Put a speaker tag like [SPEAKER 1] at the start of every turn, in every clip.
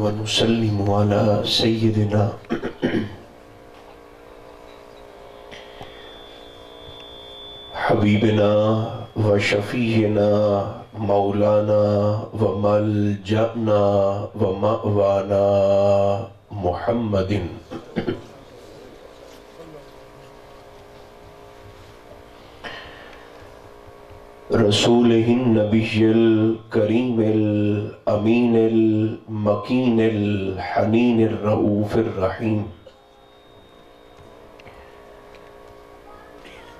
[SPEAKER 1] व नुसल्लिमु अला सय्यिदिना हबीबना व शफीना मौलाना व मलजना व मअवाना मुहम्मदिन रसूलिहिन नबिय्यिल करीमिल अमीनिल मकीनिल हनीनिर रऊफिर रहीम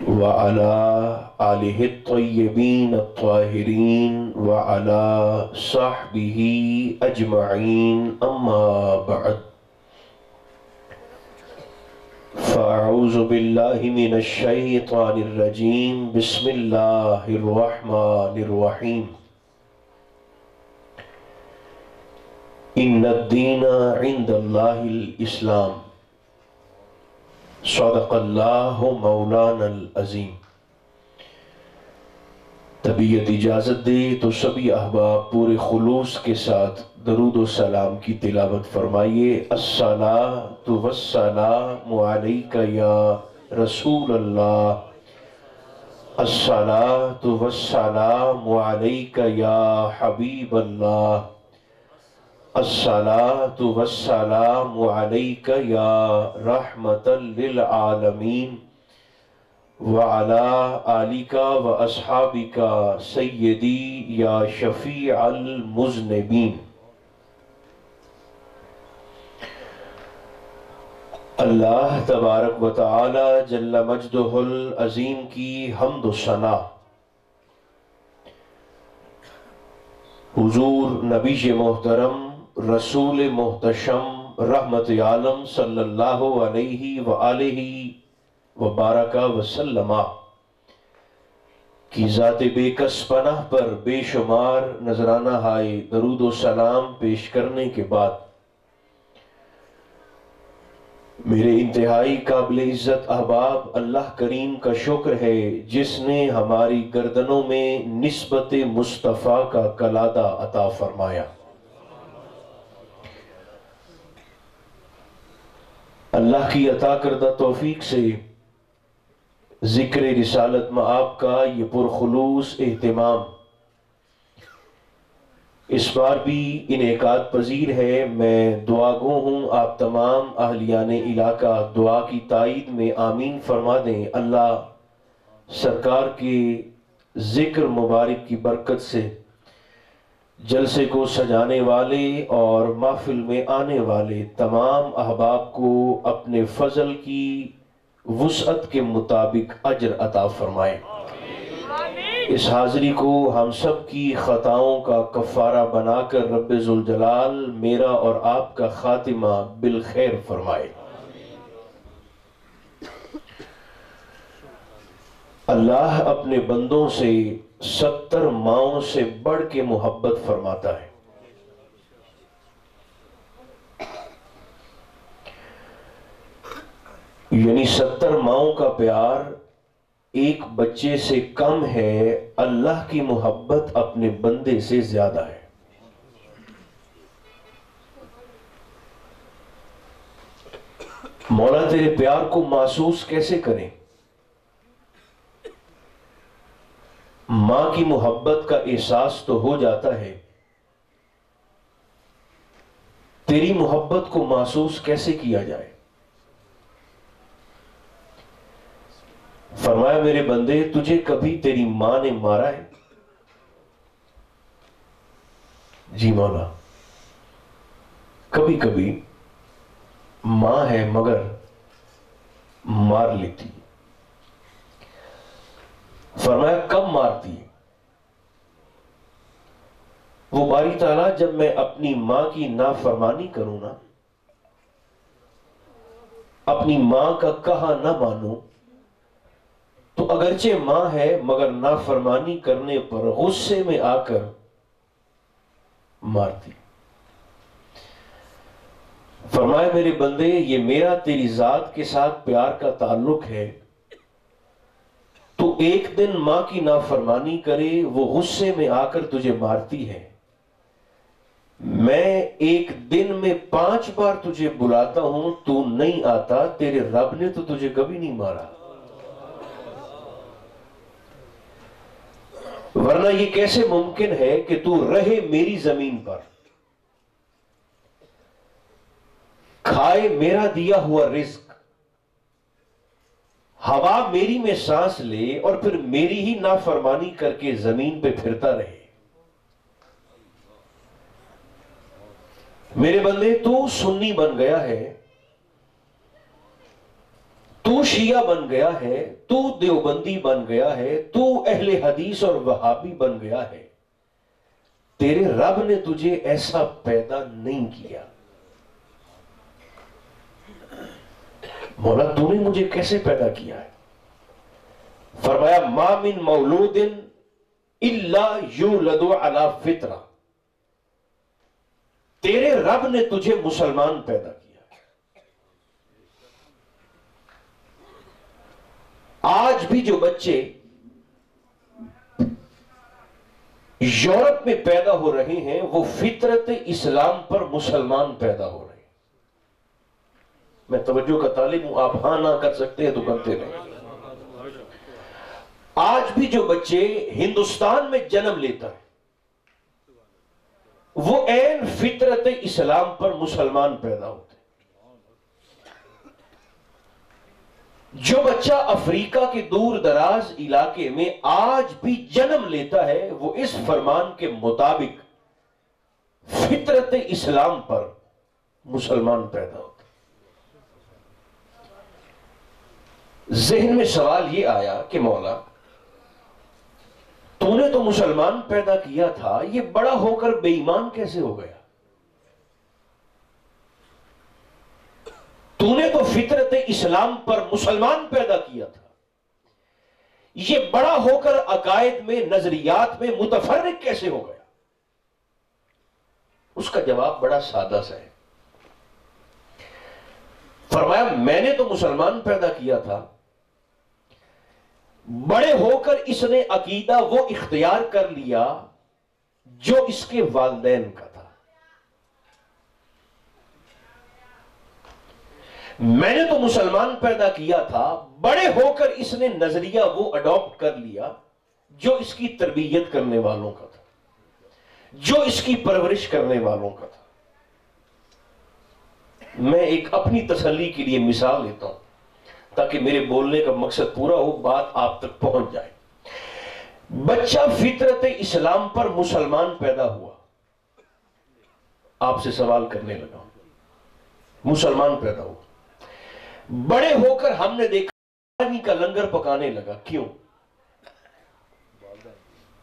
[SPEAKER 1] व अला आलिहि त्तय्यबीन अत्ताहिरीन व अला सहबिही अजमईन अम्मा बअद फ़अऊज़ु बिल्लाहि मिनश शैतानिर रजीम बिस्मिल्लाहिर रहमानिर रहीम इन्नद्दीना इंदल्लाहिल इस्लाम सदक़ल्लाहु मौलानल अज़ीम। तबीयत इजाज़त दे तो सभी अहबाब पूरे खुलूस के साथ दरूद व सलाम की तिलावत फरमाइए। अस्सलातु वस्सलामु अलैका या रसूल अल्लाह, अस्सलातु वस्सलामु अलैका या हबीब अल्लाह, अस्सलातु वस्सलामु अलैका या रहमतल लिल आलमीन व अला आलिका व अस्हाबिका सय्यदी या शफीअल मुज़निबीन। अल्लाह तबारक व तआला जल्ल मजदुहुल अज़ीम की हम्द व सना हुजूर नबी मोहतरम रसूल मोहतशम रहमत आलम सल्लल्लाहु अलैहि व आलिहि व बारका वसल्लमा की ज़ात बेकस पनाह पर बेशुमार नजराना हाय दरूद व सलाम पेश करने के बाद मेरे इंतहाई काबिल इज्जत अहबाब अल्लाह करीम का शुक्र है जिसने हमारी गर्दनों में निस्बत मुस्तफ़ा का कलादा अता फरमाया। अल्लाह की अता करदा तौफीक से जिक्र रिसालत में आपका ये पुरखुलूस एहतिमाम इस बार भी इनेकाद पजीर है। मैं दुआगो हूँ आप तमाम अहलियाने इलाका दुआ की ताईद में आमीन फरमा दें। अल्लाह सरकार के जिक्र मुबारक की बरकत से जलसे को सजाने वाले और महफिल में आने वाले तमाम अहबाब को अपने फजल की वुसअत के मुताबिक अजर अता फरमाए। इस हाजिरी को हम सब की खताओं का कफ़ारा बनाकर रब्बे जुल जलाल मेरा और आपका खातिमा बिल खैर फरमाए। अल्लाह अपने बंदों से 70 माओं से बढ़ के मोहब्बत फरमाता है। यानी 70 माओं का प्यार एक बच्चे से कम है, अल्लाह की मोहब्बत अपने बंदे से ज्यादा है। मौला तेरे प्यार को महसूस कैसे करें? मां की मोहब्बत का एहसास तो हो जाता है, तेरी मोहब्बत को महसूस कैसे किया जाए? फरमाया मेरे बंदे तुझे कभी तेरी मां ने मारा है? जी मौला, कभी कभी मां है मगर मार लेती। फरमाया कब मारती? वो बारी ताला जब मैं अपनी मां की नाफरमानी करूं ना, अपनी मां का कहा ना मानूं, तो अगरचे मां है मगर नाफरमानी करने पर गुस्से में आकर मारती। फरमाया मेरे बंदे ये मेरा तेरी जात के साथ प्यार का ताल्लुक है, तो एक दिन मां की नाफरमानी करे, वो गुस्से में आकर तुझे मारती है, मैं एक दिन में 5 बार तुझे बुलाता हूं, तू नहीं आता, तेरे रब ने तो तुझे कभी नहीं मारा। वरना ये कैसे मुमकिन है कि तू रहे मेरी जमीन पर, खाए मेरा दिया हुआ रिज्क, हवा मेरी में सांस ले और फिर मेरी ही नाफरमानी करके जमीन पे फिरता रहे। मेरे बंदे, तू सुन्नी बन गया है, तू शिया बन गया है, तू देवबंदी बन गया है, तू अहले हदीस और वहाबी बन गया है, तेरे रब ने तुझे ऐसा पैदा नहीं किया। मौला, तूने मुझे कैसे पैदा किया है? फरमाया, मा मिन मौलूदिन इल्ला यूलदु अला फितरा, तेरे रब ने तुझे मुसलमान पैदा किया। आज भी जो बच्चे यूरोप में पैदा हो रहे हैं वो फितरत इस्लाम पर मुसलमान पैदा हो रहे हैं। मैं तवज्जो का तालिब हूं, आप हां ना कर सकते हैं तो करते रहें। आज भी जो बच्चे हिंदुस्तान में जन्म लेता है वो ऐन फितरत इस्लाम पर मुसलमान पैदा होते हैं। जो बच्चा अफ्रीका के दूर दराज इलाके में आज भी जन्म लेता है वो इस फरमान के मुताबिक फितरत इस्लाम पर मुसलमान पैदा होता है। जहन में सवाल ये आया कि मौला, तूने तो मुसलमान पैदा किया था, ये बड़ा होकर बेईमान कैसे हो गया? तूने तो फितरत इस्लाम पर मुसलमान पैदा किया था, ये बड़ा होकर अकायद में, नजरियात में मुतफर्रिक कैसे हो गया? उसका जवाब बड़ा सादा सा है। फरमाया, मैंने तो मुसलमान पैदा किया था, बड़े होकर इसने अकीदा वो इख्तियार कर लिया जो इसके वालिदैन का था। मैंने तो मुसलमान पैदा किया था, बड़े होकर इसने नजरिया वो अडॉप्ट कर लिया जो इसकी तरबियत करने वालों का था, जो इसकी परवरिश करने वालों का था। मैं एक अपनी तसल्ली के लिए मिसाल लेता हूं ताकि मेरे बोलने का मकसद पूरा हो, बात आप तक पहुंच जाए। बच्चा फितरत इस्लाम पर मुसलमान पैदा हुआ, आपसे सवाल करने लगा, मुसलमान पैदा हुआ, बड़े होकर हमने देखा पानी का लंगर पकाने लगा। क्यों?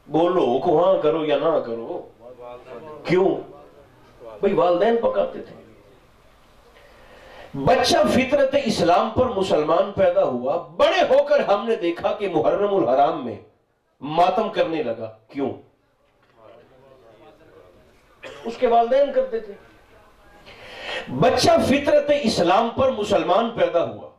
[SPEAKER 1] बोलो को हाँ करो या ना करो, क्यों? भाई वालिदैन पकाते थे। बच्चा फितरत इस्लाम पर मुसलमान पैदा हुआ, बड़े होकर हमने देखा कि मुहर्रमुल हराम में मातम करने लगा। क्यों? उसके वालिदैन करते थे। बच्चा फितरत इस्लाम पर मुसलमान पैदा हुआ,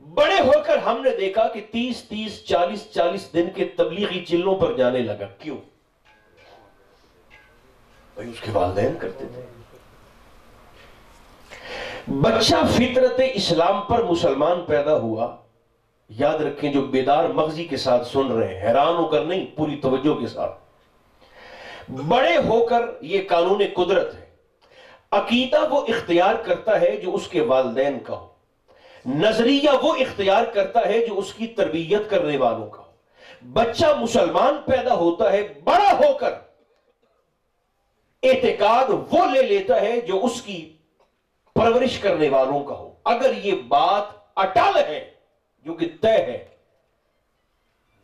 [SPEAKER 1] बड़े होकर हमने देखा कि 30-30, 40-40 दिन के तबलीगी चिल्लों पर जाने लगा। क्यों? भाई उसके वालिदैन करते थे। बच्चा फितरत इस्लाम पर मुसलमान पैदा हुआ, याद रखें जो बेदार मगजी के साथ सुन रहे हैं, हैरान होकर नहीं, पूरी तवज्जो के साथ, बड़े होकर यह कानून कुदरत है, अकीदा वो इख्तियार करता है जो उसके वालिदैन का हो, नजरिया वो इख्तियार करता है जो उसकी तरबियत करने वालों का हो। बच्चा मुसलमान पैदा होता है, बड़ा होकर एतकाद वो ले लेता है जो उसकी परवरिश करने वालों का हो। अगर ये बात अटल है, जो कि तय है,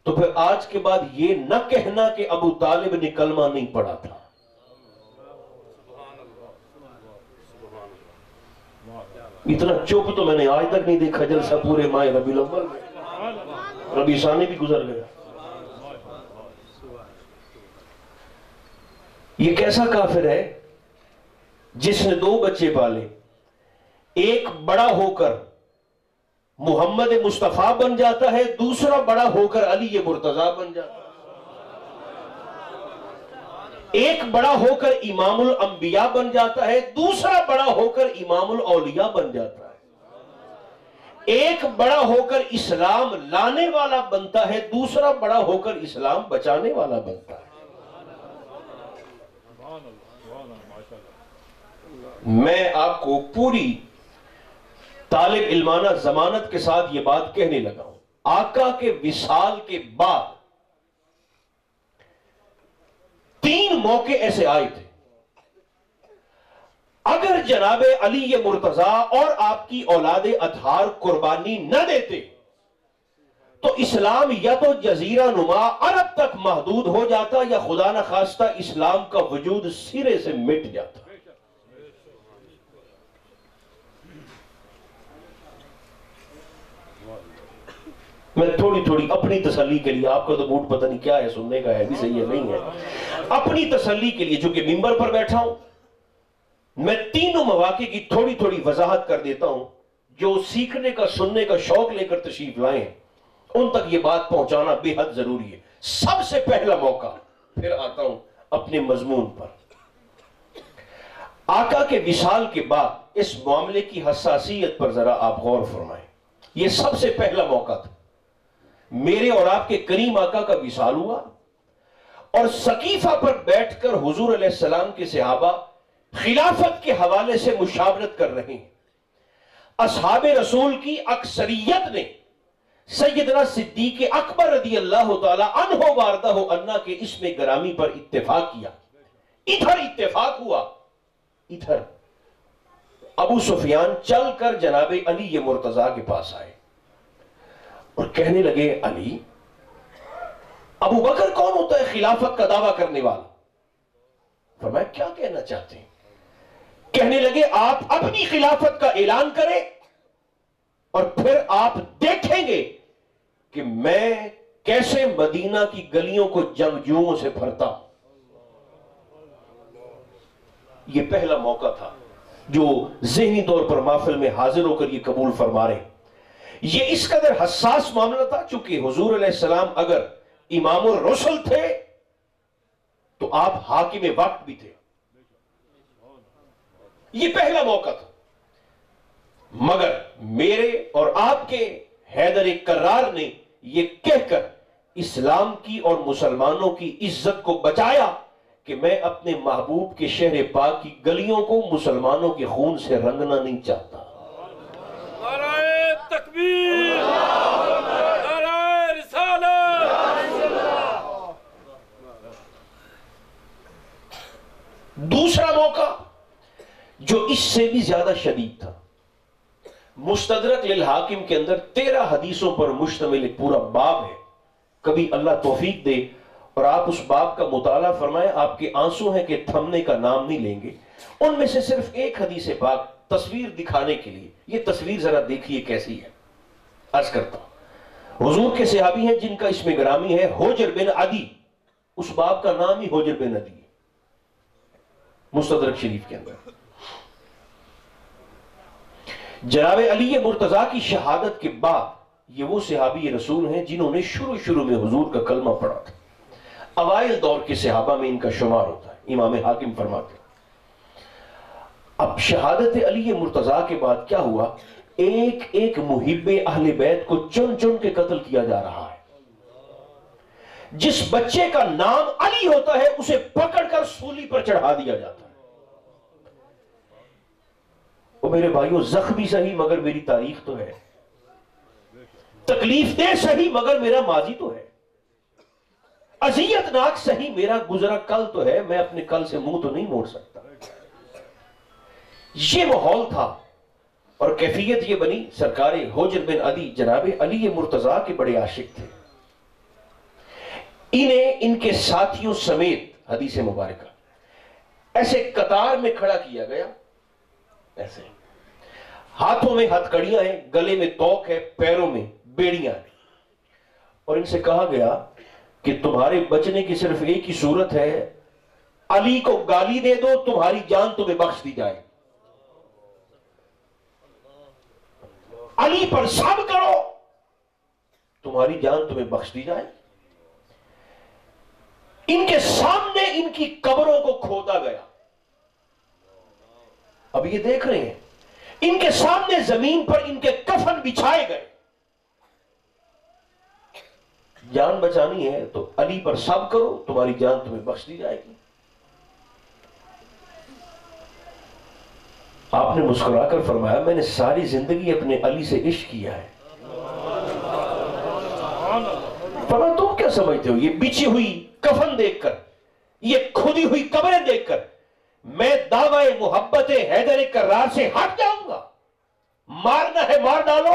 [SPEAKER 1] तो फिर आज के बाद ये न कहना कि अबू तालिब ने कलमा नहीं पढ़ा था। इतना चुप तो मैंने आज तक नहीं देखा जलसा पूरे माह रबीउल अव्वल में। रबी सानी भी गुजर गया। ये कैसा काफिर है जिसने 2 बच्चे पाले, एक बड़ा होकर मोहम्मद मुस्तफा बन जाता है, दूसरा बड़ा होकर अली मुर्तजा बन जाता है। एक बड़ा होकर इमामुल अंबिया बन जाता है, दूसरा बड़ा होकर इमामुल औलिया बन जाता है। एक बड़ा होकर इस्लाम लाने वाला बनता है, दूसरा बड़ा होकर इस्लाम बचाने वाला बनता है। मैं आपको पूरी तालिब इल्माना जमानत के साथ यह बात कहने लगा हूं, आका के विसाल के बाद 3 मौके ऐसे आए थे, अगर जनाबे अली ये मुर्तजा और आपकी औलादे अतहार कुर्बानी न देते तो इस्लाम या तो जजीरा नुमा अरब तक महदूद हो जाता या खुदा न खास्ता इस्लाम का वजूद सिरे से मिट जाता। मैं थोड़ी थोड़ी अपनी तसल्ली के लिए, आपका तो मूड पता नहीं क्या है, सुनने का है भी सही है नहीं है, अपनी तसल्ली के लिए चूंकि मिंबर पर बैठा हूं, मैं तीनों मौके की थोड़ी थोड़ी वजाहत कर देता हूं। जो सीखने का सुनने का शौक लेकर तशरीफ लाए उन तक यह बात पहुंचाना बेहद जरूरी है। सबसे पहला मौका, फिर आता हूं अपने मजमून पर। आका के विसाल के बाद इस मामले की हसासियत पर जरा आप गौर फरमाएं। यह सबसे पहला मौका था, मेरे और आपके करीम आका का विसाल हुआ और सकीफा पर बैठकर हुजूर अलैहिस्सलाम के सहाबा खिलाफत के हवाले से मुशावरत कर रहे हैं। असहाबे रसूल की अक्सरियत ने सैयदना सिद्दीक अकबर रदी अल्लाह तआला अन्हो वारदाहु अन्ना के इसमें गरामी पर इत्तेफाक किया। इधर इत्तेफाक हुआ, इधर अबू सुफियान चलकर जनाबे अली ये मुर्तजा के पास आए और कहने लगे, अली, अबू बकर कौन होता है खिलाफत का दावा करने वाला? फरमाया, क्या कहना चाहते हैं? कहने लगे, आप अपनी खिलाफत का ऐलान करें और फिर आप देखेंगे कि मैं कैसे मदीना की गलियों को जंगजुओं से भरता हूं। यह पहला मौका था जो ज़हनी तौर पर महफिल में हाजिर होकर यह कबूल फरमा रहे। यह इस कदर हसास मामला था चूंकि हुजूर अलैहिस्सलाम अगर इमामुर रसूल थे तो आप हाकिम वक्त भी थे। यह पहला मौका था, मगर मेरे और आपके हैदर कर्रार ने यह कहकर इस्लाम की और मुसलमानों की इज्जत को बचाया कि मैं अपने महबूब के शहर पाक की गलियों को मुसलमानों के खून से रंगना नहीं चाहता।
[SPEAKER 2] नारे तकबीर, नारे रिसालत।
[SPEAKER 1] दूसरा मौका जो इससे भी ज्यादा शदीद था, मुस्तदरक लिल हाकिम के अंदर 13 हदीसों पर मुश्तमिल एक पूरा बाब है। कभी अल्लाह तौफीक दे और आप उस बाब का मुताला फरमाएं, आपके आंसू हैं कि थमने का नाम नहीं लेंगे। उनमें से सिर्फ एक हदीस पाक तस्वीर दिखाने के लिए, ये तस्वीर जरा देखिए कैसी है। अर्ज करता हूं, हुजूर के सहाबी हैं जिनका इसमें ग्रामी है होजर बिन अदी, उस बाब का नाम ही होजर बिन अदी है मुस्तदरक शरीफ के अंदर। जनाबे अली मुर्तजा की शहादत के बाद ये वो सहाबी रसूल हैं जिन्होंने शुरू में हुजूर का कलमा पढ़ा था। अवाइल दौर के सहाबा में इनका शुमार होता है, इमाम हाकिम फरमाते हैं। अब शहादत अली मुर्तजा के बाद क्या हुआ, एक एक मुहिब्बे अहले बैत को चुन चुन के कत्ल किया जा रहा है। जिस बच्चे का नाम अली होता है उसे पकड़कर सूली पर चढ़ा दिया जाता है। वो मेरे भाइयों, जख्मी सही मगर मेरी तारीख तो है, तकलीफ दे सही मगर मेरा माजी तो है, अजियतनाक सही मेरा गुजरा कल तो है, मैं अपने कल से मुंह तो नहीं मोड़ सकता। ये माहौल था और कैफियत ये बनी। सरकारे होजर बिन अदी जनाबे अली मुर्तजा के बड़े आशिक थे। इन्हें इनके साथियों समेत हदीस मुबारका ऐसे कतार में खड़ा किया गया, ऐसे हाथों में हथकड़ियां हैं, गले में तोक है, पैरों में बेड़ियां हैं, और इनसे कहा गया कि तुम्हारे बचने की सिर्फ एक ही सूरत है, अली को गाली दे दो, तुम्हारी जान तुम्हें बख्श दी जाए। अली पर सब करो, तुम्हारी जान तुम्हें बख्श दी जाए। इनके सामने इनकी कब्रों को खोदा गया। अब ये देख रहे हैं, इनके सामने जमीन पर इनके कफन बिछाए गए। जान बचानी है तो अली पर सब करो, तुम्हारी जान तुम्हें बख्श दी जाएगी। आपने मुस्कुराकर फरमाया, मैंने सारी जिंदगी अपने अली से इश्क किया है। फरमाया, तुम क्या समझते हो, ये बिछी हुई कफन देखकर, ये खुदी हुई कब्रें देखकर मैं दावाए मोहब्बत हैदर कर्रार से हट जाऊंगा? मारना है मार डालो,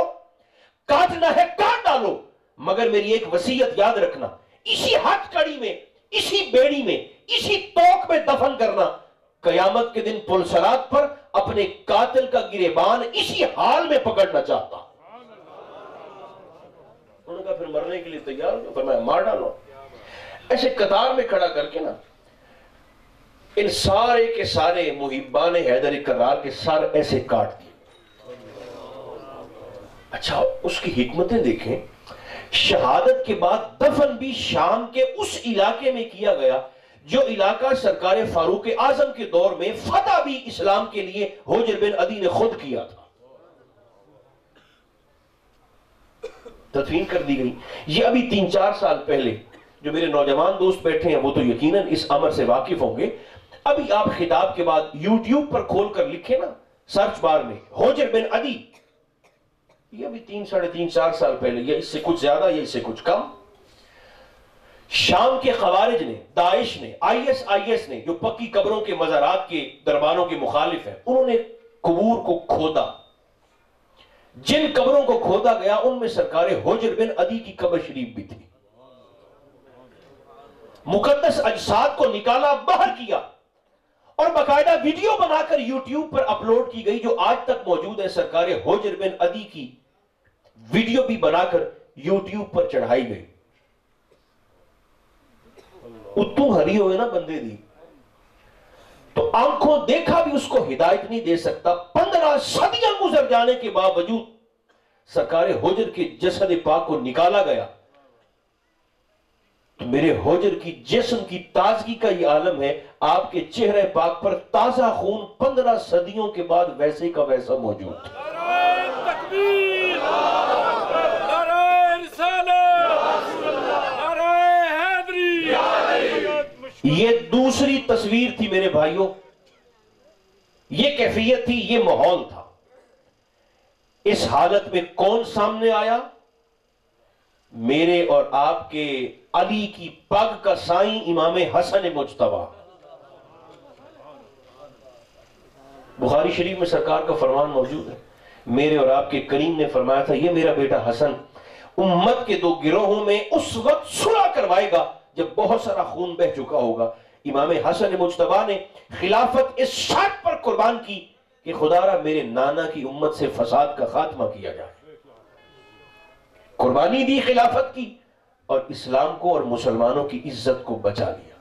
[SPEAKER 1] काटना है काट डालो, मगर मेरी एक वसीयत याद रखना, इसी हथकड़ी में, इसी बेड़ी में, इसी तोक में दफन करना। कयामत के दिन पुलसरात पर अपने कातिल का गिरेबान इसी हाल में पकड़ना चाहता। उन्होंने कहा फिर मरने के लिए तैयार हो? फिर मैं मार डालो। ऐसे कतार में खड़ा करके ना इन सारे के सारे मुहिब्बान हैदर कर्रार के सर ऐसे काट दिए। अच्छा, उसकी हिकमतें देखें। शहादत के बाद दफन भी शाम के उस इलाके में किया गया जो इलाका सरकार फारूक आजम के दौर में फतह भी इस्लाम के लिए होजर बिन अदी ने खुद किया था। तदफीन कर दी गई। ये अभी 3-4 साल पहले, जो मेरे नौजवान दोस्त बैठे हैं वो तो यकीनन इस अमर से वाकिफ होंगे। अभी आप खिताब के बाद यूट्यूब पर खोलकर लिखे ना सर्च बार में होजर बिन अदी, ये अभी 3-3.5-4 साल पहले, या इससे कुछ ज्यादा या इससे कुछ कम, शाम के खवारिज ने, दाइश ने, ISIS ने, जो पक्की कब्रों के मज़ारात के दरबारों के मुखालिफ हैं, उन्होंने कबूर को खोदा। जिन कब्रों को खोदा गया उनमें सरकार होजर बिन अदी की कब्र शरीफ भी थी। मुकद्दस अजसाद को निकाला, बाहर किया और बाकायदा वीडियो बनाकर यूट्यूब पर अपलोड की गई, जो आज तक मौजूद है। सरकार होजर बिन अदी की वीडियो भी बनाकर यूट्यूब पर चढ़ाई गई। उत्तू हरी हो ना बंदे दी, तो आंखों देखा भी उसको हिदायत नहीं दे सकता। 15 सदियां गुजर जाने के बावजूद सरकार होजर के जसद पाक को निकाला गया। तो मेरे होजर की जिस्म की ताजगी का यह आलम है, आपके चेहरे पाक पर ताजा खून 15 सदियों के बाद वैसे का वैसा मौजूद। ये दूसरी तस्वीर थी मेरे भाइयों, ये कैफियत थी, ये माहौल था। इस हालत में कौन सामने आया? मेरे और आपके अली की पग का साईं इमाम हसन मुज्तबा। बुखारी शरीफ में सरकार का फरमान मौजूद है। मेरे और आपके करीम ने फरमाया था, ये मेरा बेटा हसन उम्मत के 2 गिरोहों में उस वक्त सुलह करवाएगा जब बहुत सारा खून बह चुका होगा। इमाम हसन मुज्तबा ने खिलाफत इस शर्त पर कुर्बान की कि खुदारा मेरे नाना की उम्मत से फसाद का खात्मा किया जाए। कुर्बानी दी खिलाफत की और इस्लाम को और मुसलमानों की इज्जत को बचा लिया।